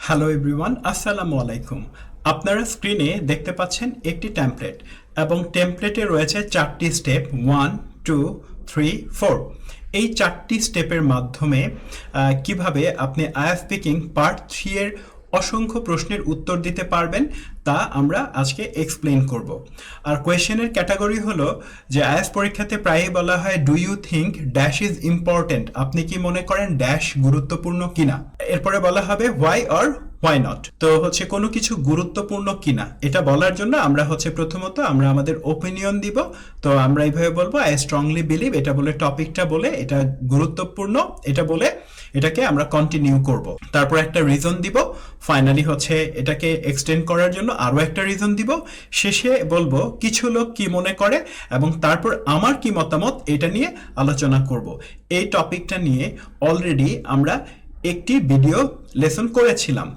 Hello everyone, আসসালামু আলাইকুম। আপনারা স্ক্রিনে দেখতে পাচ্ছেন একটি টেমপ্লেট এবং টেমপ্লেটে রয়েছে 4টি স্টেপ 1, 2, 3, 4। এই 4টি স্টেপের মাধ্যমে কিভাবে আপনি আইএলটিএস স্পিকিং পার্ট 3 এর অসংখ্য প্রশ্নের উত্তর দিতে পারবেন তা আমরা আজকে এক্সপ্লেইন করব। আর কোয়েশ্চেনের ক্যাটাগরি হলো যে আইএলটিএস পরীক্ষাতে প্রায়ই বলা হয় do you think dash is important, আপনি কি মনে করেন ড্যাশ গুরুত্বপূর্ণ কিনা। এরপরে বলা হবে হোয়াই অর হোয়াই নট, তো কোনো কিছু গুরুত্বপূর্ণ কিনা এটা বলার জন্য আমরা প্রথমত আমরা আমাদের ওপিনিয়ন দিব। তো আমরা এইভাবে বলবো আই স্ট্রংলি বিলিভ, এটা বলে টপিকটা বলে এটা গুরুত্বপূর্ণ এটা বলে এটাকে আমরা কন্টিনিউ করব। তারপর একটা রিজন দিব, ফাইনালি এটাকে এক্সটেন্ড করার জন্য আরো একটা রিজন দিব, শেষে বলবো কিছু লোক কি মনে করে এবং তারপর আমার কি মতামত এটা নিয়ে আলোচনা করব। এই টপিকটা নিয়ে অলরেডি আমরা একটি ভিডিও লেসন করেছিলাম।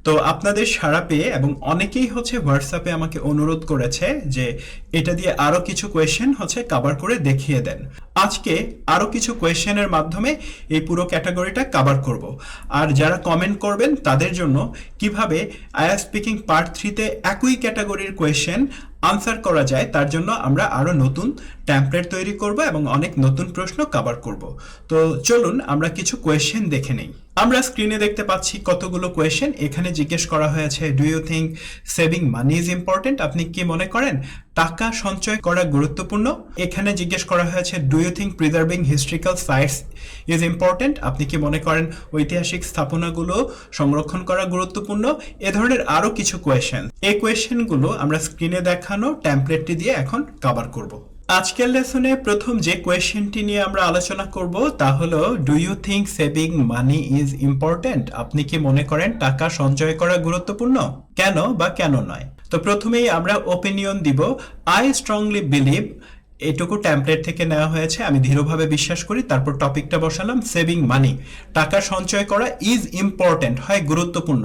তো আপনাদের সাড়া পেয়ে এবং অনেকেই হোয়াটসঅ্যাপে আমাকে অনুরোধ করেছে যে এটা দিয়ে আরো কিছু কোয়েশ্চেন কভার করে দেখিয়ে দেন। আজকে আরো কিছু কোয়েশ্চেনের মাধ্যমে এই পুরো ক্যাটাগরিটা কভার করব। আর যারা কমেন্ট করবেন তাদের জন্য কিভাবে আইএলটিএস স্পিকিং পার্ট 3 তে একই ক্যাটাগরির কোয়েশ্চেন আনসার করা যায় তার জন্য আমরা আরো নতুন টেমপ্লেট তৈরি করব এবং অনেক নতুন প্রশ্ন কভার করব। তো চলুন আমরা কিছু কোয়েশ্চেন দেখে নেই। আমরা স্ক্রিনে দেখতে পাচ্ছি কতগুলো কোয়েশ্চেন। এখানে জিজ্ঞেস করা হয়েছে do you think saving money is important, আপনি কি মনে করেন টাকা সঞ্চয় করা গুরুত্বপূর্ণ। এখানে জিজ্ঞেস করা হয়েছে do you think preserving historical sites is important, আপনি কি মনে করেন ঐতিহাসিক স্থাপনাগুলো সংরক্ষণ করা গুরুত্বপূর্ণ। এ ধরনের আরো কিছু কোয়েশ্চেন, এই কোয়েশ্চেনগুলো আমরা স্ক্রিনে দেখানো টেমপ্লেটটি দিয়ে এখন কভার করব। আজকের লেসনে প্রথম যে কোয়েশ্চেনটি নিয়ে আমরা আলোচনা করব তা হলো do you think saving money is important, আপনি কি মনে করেন টাকা সঞ্চয় করা গুরুত্বপূর্ণ, কেন বা কেন নয়। তো প্রথমেই আমরা ওপিনিয়ন দিব আই স্ট্রংলি বিলিভ, এটুকু টেমপ্লেট থেকে নেওয়া হয়েছে, আমি দৃঢ়ভাবে বিশ্বাস করি। তারপর টপিকটা বসালাম সেভিং মানি, টাকা সঞ্চয় করা ইজ ইম্পর্টেন্ট হয় গুরুত্বপূর্ণ,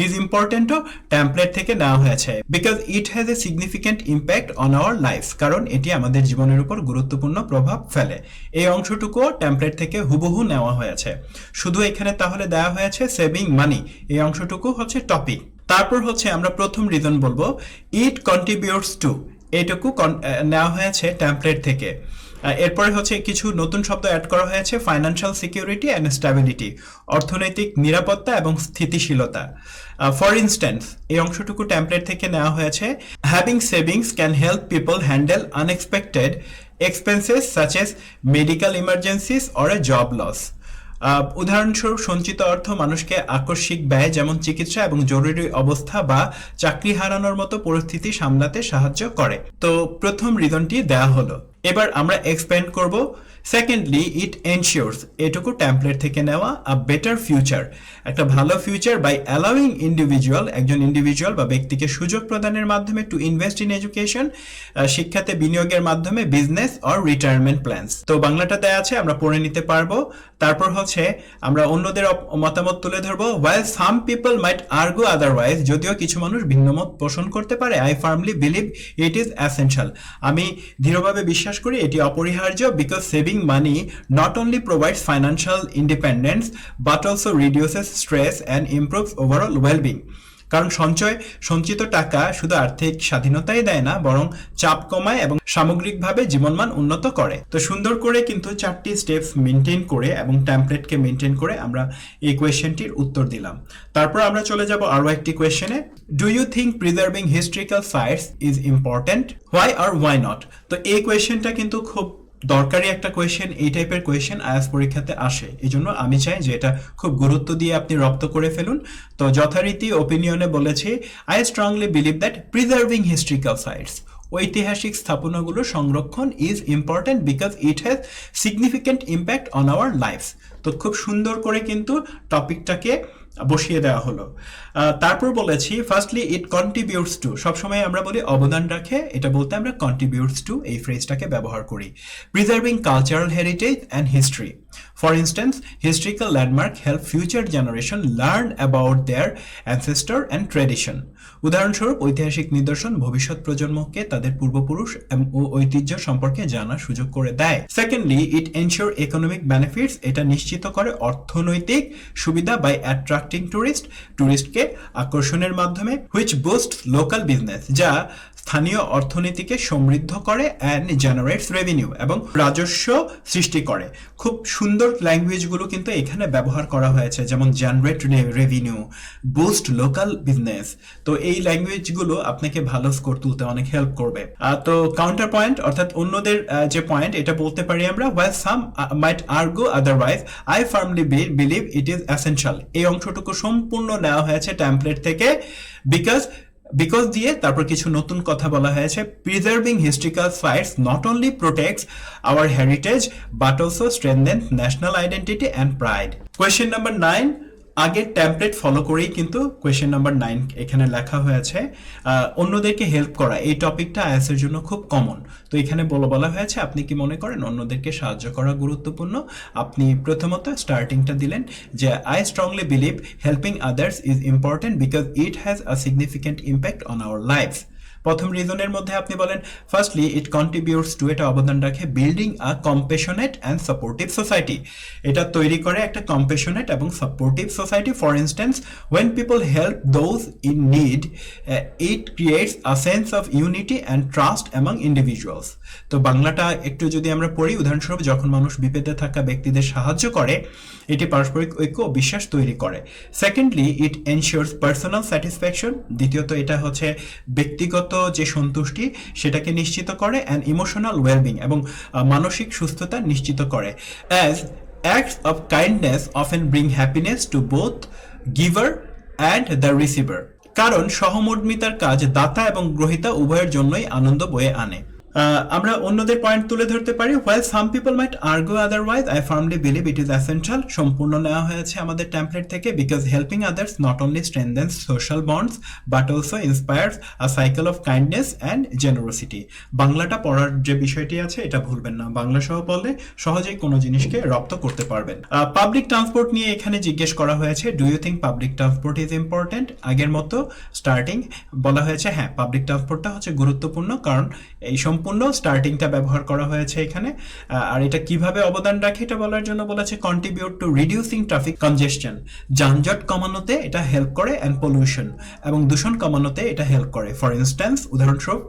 ইজ ইম্পর্টেন্টও টেমপ্লেট থেকে নেওয়া হয়েছে because it has a significant impact on our life, কারণ এটি আমাদের জীবনের উপর গুরুত্বপূর্ণ প্রভাব ফেলে। এই অংশটুকুও টেমপ্লেট থেকে হুবহু নেওয়া হয়েছে, শুধু এখানে তাহলে দেওয়া হয়েছে সেভিং মানি, এই অংশটুকু টপিক। তারপর আমরা প্রথম রিজন বলবো ইট কন্ট্রিবিউটস টু, এইটুকু নেওয়া হয়েছে টেমপ্লেট থেকে। এরপরে কিছু নতুন শব্দ অ্যাড করা হয়েছে ফাইন্যান্সিয়াল সিকিউরিটি অ্যান্ড স্ট্যাবিলিটি, অর্থনৈতিক নিরাপত্তা এবং স্থিতিশীলতা। ফর ইনস্ট্যান্স, এই অংশটুকু টেমপ্লেট থেকে নেওয়া হয়েছে having savings can help people handle unexpected expenses such as medical emergencies or a job loss. উদাহরণস্বরূপ সঞ্চিত অর্থ মানুষকে আকস্মিক ব্যয় যেমন চিকিৎসা এবং জরুরি অবস্থা বা চাকরি হারানোর মতো পরিস্থিতি সামলাতে সাহায্য করে। তো প্রথম রিজনটি দেয়া হলো, এবার আমরা এক্সপ্যান্ড করব। সেকেন্ডলি ইট এনশিওরস, এটুকু টেমপ্লেট থেকে নেওয়া আ বেটার ফিউচার, একটা ভালো ফিউচার বাই অ্যালাউইং ইন্ডিভিজুয়াল, একজন ইন্ডিভিজুয়াল বা ব্যক্তিকে সুযোগ প্রদানের মাধ্যমে টু ইনভেস্ট ইন এডুকেশন, শিক্ষাতে বিনিয়োগের মাধ্যমে বিজনেস অর রিটায়ারমেন্ট প্ল্যানস। তো বাংলাটা দেয়া আছে, আমরা পড়ে নিতে পারবো। তারপর আমরা অন্যদের মতামত তুলে ধরবো। while some people might argue otherwise, যদিও কিছু মানুষ ভিন্নমত পোষণ করতে পারে, I firmly believe it is essential, আমি দৃঢ়ভাবে বিশ্বাস করি এটি অপরিহার্য because saving money not only provides financial independence but also reduces stress and improves overall well-being, কারণ সঞ্চিত টাকা শুধু আর্থিক স্বাধীনতাই দেয় না, বরং চাপ কমায় এবং সামগ্রিকভাবে জীবনমান উন্নত করে। তো সুন্দর করে কিন্তু 4টি স্টেপস মেনটেন করে এবং টেমপ্লেটকে মেনটেন করে আমরা এই কোয়েশ্চেনটির উত্তর দিলাম। তারপর আমরা চলে যাব আরো একটি কোয়েশ্চেনে, do you think preserving historical sites is important, why or why not. তো এই কোয়েশ্চেনটা কিন্তু খুব দরকারি একটা কোয়েশ্চেন, এই টাইপের কোয়েশ্চেন আইএলটিএস পরীক্ষাতে আসে, এই জন্য আমি চাই যে এটা খুব গুরুত্ব দিয়ে আপনি রপ্ত করে ফেলুন। তো যথারীতি ওপিনিয়নে বলেছি I strongly believe that preserving historical sites, ঐতিহাসিক স্থাপনাগুলো সংরক্ষণ is important because it has significant impact on our life. তো খুব সুন্দর করে কিন্তু টপিকটাকে বসিয়ে দেওয়া হলো। তারপর বলেছি ফার্স্টলি ইট কন্ট্রিবিউটস টু, সবসময় আমরা বলি অবদান রাখে, এটা বলতে আমরা কন্ট্রিবিউটস টু এই ফ্রেজটাকে ব্যবহার করি। Preserving cultural heritage and history, For instance, historical landmark help future generation learn about their ancestor and tradition. উদাহরণস্বরূপ ঐতিহাসিক নিদর্শন ভবিষ্যৎ প্রজন্মকে তাদের পূর্বপুরুষ ও ঐতিহ্য সম্পর্কে জানার সুযোগ করে দেয়। সেকেন্ডলি, ইট এনশিওর ইকোনমিক বেনিফিটস, এটা নিশ্চিত করে অর্থনৈতিক সুবিধা বাই অ্যাট্রাক্টিং টুরিস্টকে আকর্ষণের মাধ্যমে, হুইচ বুস্ট লোকাল বিজনেস, যা স্থানীয় অর্থনীতিকে সমৃদ্ধ করে অ্যান্ড জেনারেটস রেভিনিউ, এবং রাজস্ব সৃষ্টি করে। খুব সুন্দর ল্যাঙ্গুয়েজগুলো কিন্তু এখানে ব্যবহার করা হয়েছে, যেমন generate revenue, boost local business. তো এই ল্যাঙ্গুয়েজগুলো আপনাকে ভালো স্কোর তুলতে অনেক হেল্প করবে। তো কাউন্টার পয়েন্ট অর্থাৎ অন্যদের যে পয়েন্ট, এটা বলতে পারি আমরা, while some might argue otherwise, I firmly believe it is essential। এই অংশটুকু সম্পূর্ণ নেওয়া হয়েছে টেমপ্লেট থেকে। বিকজ দিয়ে তারপর কিছু নতুন কথা বলা হয়েছে। Preserving historical sites not only protects our heritage but also strengthens national identity and pride. Question number 9, আগের টেমপ্লেট ফলো করেই কিন্তু কোয়েশ্চেন নাম্বার 9 এখানে লেখা হয়েছে। অন্যদেরকে হেল্প করা, এই টপিকটা আইএস এর জন্য খুব কমন। তো এখানে বলা হয়েছে আপনি কি মনে করেন অন্যদেরকে সাহায্য করা গুরুত্বপূর্ণ? আপনি প্রথমত স্টার্টিংটা দিলেন যে I strongly believe helping others is important because it has a significant impact on our life. প্রথম রিজনের মধ্যে আপনি বলেন, ফার্স্টলি ইট কন্ট্রিবিউটস টু, এটা অবদান রাখে building a compassionate and supportive society, এটা তৈরি করে একটা কম্প্যাশনেট এবং supportive society. For instance, when people help those in need, it creates a sense of unity and trust among individuals. তো বাংলাটা একটু যদি আমরা পড়ি, উদাহরণস্বরূপ যখন মানুষ বিপদে থাকা ব্যক্তিদের সাহায্য করে, এটি পারস্পরিক ঐক্য ও বিশ্বাস তৈরি করে। সেকেন্ডলি, ইট এনশিওরস পার্সোনাল স্যাটিসফ্যাকশন, দ্বিতীয়ত এটা হচ্ছে ব্যক্তিগত যে সন্তুষ্টি সেটাকে নিশ্চিত করে, অ্যান্ড ইমোশনাল ওয়েলবিং, এবং মানসিক সুস্থতা নিশ্চিত করে। As acts of kindness often bring happiness to both giver and the receiver, কারণ সহমর্মিতার কাজ দাতা এবং গ্রহীতা উভয়ের জন্যই আনন্দ বয়ে আনে। আমরা অন্যদের পয়েন্ট তুলে ধরতে পারি। while some people might argue otherwise, I firmly believe it is essential, সম্পূর্ণ নেওয়া হয়েছে আমাদের টেমপ্লেট থেকে, because helping others not only strengthens social bonds but also inspires a cycle of kindness and generosity। বাংলাটা পড়ার যে বিষয়টি আছে এটা ভুলবেন না, বাংলা সহ পড়লে সহজেই কোনো জিনিসকে রপ্ত করতে পারবেন। পাবলিক ট্রান্সপোর্ট নিয়ে এখানে জিজ্ঞেস করা হয়েছে, do you think public transport is important? আগের মতো স্টার্টিং বলা হয়েছে হ্যাঁ, পাবলিক ট্রান্সপোর্টটা হচ্ছে গুরুত্বপূর্ণ, কারণ এই সম্পূর্ণ স্টার্টিংটা ব্যবহার করা হয়েছে এখানে। আর এটা কিভাবে অবদান রাখে এটা বলার জন্য বলেছে, কন্ট্রিবিউট টু রিডিউসিং ট্রাফিক কনজেশন, যানজট কমানোতে এটা হেল্প করে, অ্যান্ড পলিউশন, এবং দূষণ কমানোতে এটা হেল্প করে। ফর ইনস্ট্যান্স, উদাহরণস্বরূপ,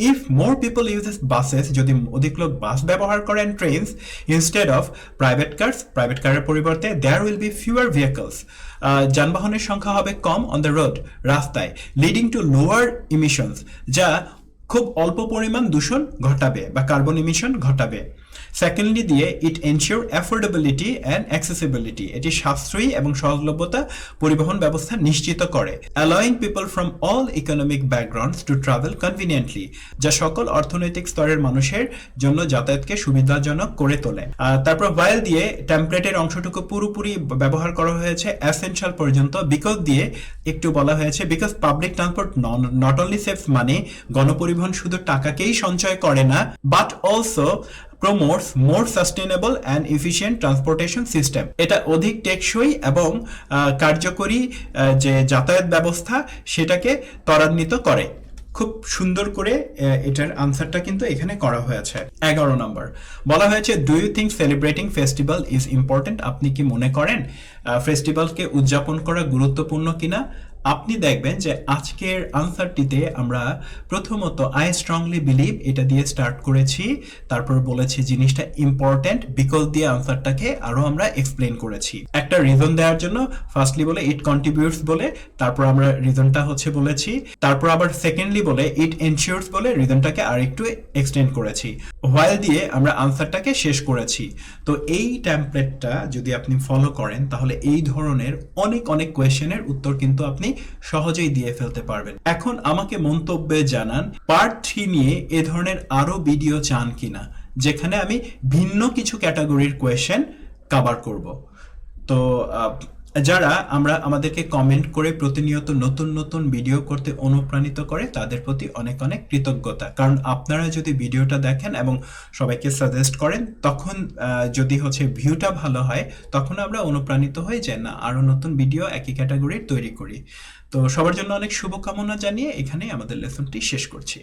if more people uses buses, যদি অধিক লোক বাস ব্যবহার করেন, ট্রেনস ইনস্টেড অফ প্রাইভেট কারের পরিবর্তে, there will be fewer vehicles, যানবাহনের সংখ্যা হবে কম অন দ্য রোড, রাস্তায়, লিডিং টু লোয়ার ইমিশনস, যা খুব অল্প পরিমাণ দূষণ ঘটাবে বা কার্বন ইমিশন ঘটাবে। সেকেন্ডলি দিয়ে, ইট এনশিওর অ্যাফোর্ডেবিলিটি অ্যান্ড অ্যাক্সেসিবিলিটি, এটি সাশ্রয়ী এবং সহজলভ্যতা পরিবহন ব্যবস্থা নিশ্চিত করে। Allowing people from all economic backgrounds to travel কনভিনিয়েন্টলি, যা সকল অর্থনৈতিক স্তরের মানুষের জন্য যাতায়াতকে সুবিধাজনক করে তোলে। তারপর while দিয়ে টেমপ্লেটের অংশটুকু পুরোপুরি ব্যবহার করা হয়েছে এসেনশিয়াল পর্যন্ত। বিকজ দিয়ে একটু বলা হয়েছে, because public transport not only saves money, গণপরিবহন শুধু টাকাকেই সঞ্চয় করে না, but also promotes more sustainable and efficient transportation system, এটা অধিক টেকসই এবং কার্যকরী যে যাতায়াত ব্যবস্থা সেটাকে ত্বরান্বিত করে। খুব সুন্দর করে এটার আনসারটা কিন্তু এখানে করা হয়েছে। 11 নম্বর বলা হয়েছে, do you think celebrating festival is important? আপনি কি মনে করেন ফেস্টিভ্যালকে উদযাপন করা গুরুত্বপূর্ণ কিনা? আপনি দেখবেন যে আজকের আনসারটিতে আমরা প্রথমত আই স্ট্রংলি বিলিভ এটা দিয়ে স্টার্ট করেছি, তারপর বলেছি জিনিসটা ইম্পর্টেন্ট, বিকজ দিয়ে আনসারটাকে আরো আমরা এক্সপ্লেন করেছি একটা রিজন দেওয়ার জন্য। ফার্স্টলি বলে ইট কন্ট্রিবিউটস বলে, তারপর আমরা রিজনটা হচ্ছে বলেছি, তারপর আবার সেকেন্ডলি বলে ইট এনশিওরস বলে রিজনটাকে আর একটু এক্সটেন্ড করেছি, হোয়াইল দিয়ে আমরা আনসারটাকে শেষ করেছি। তো এই টেমপ্লেটটা যদি আপনি ফলো করেন তাহলে এই ধরনের অনেক অনেক কোয়েশ্চেনের উত্তর কিন্তু আপনি সহজেই দিয়ে ফেলতে পারবেন। এখন আমাকে মন্তব্যে জানান পার্ট 3 নিয়ে এ ধরনের আরো ভিডিও চান কিনা, যেখানে আমি ভিন্ন কিছু ক্যাটাগরির কোয়েশ্চেন কভার করব। তো যারা আমাদেরকে কমেন্ট করে প্রতিনিয়ত নতুন নতুন ভিডিও করতে অনুপ্রাণিত করে তাদের প্রতি অনেক অনেক কৃতজ্ঞতা, কারণ আপনারা যদি ভিডিওটা দেখেন এবং সবাইকে সাজেস্ট করেন তখন যদি হচ্ছে ভিউটা ভালো হয় তখন আমরা অনুপ্রাণিত হই যে না আরো নতুন ভিডিও একই ক্যাটাগরির তৈরি করি। তো সবার জন্য অনেক শুভকামনা জানিয়ে এখানেই আমাদের লেসনটি শেষ করছি।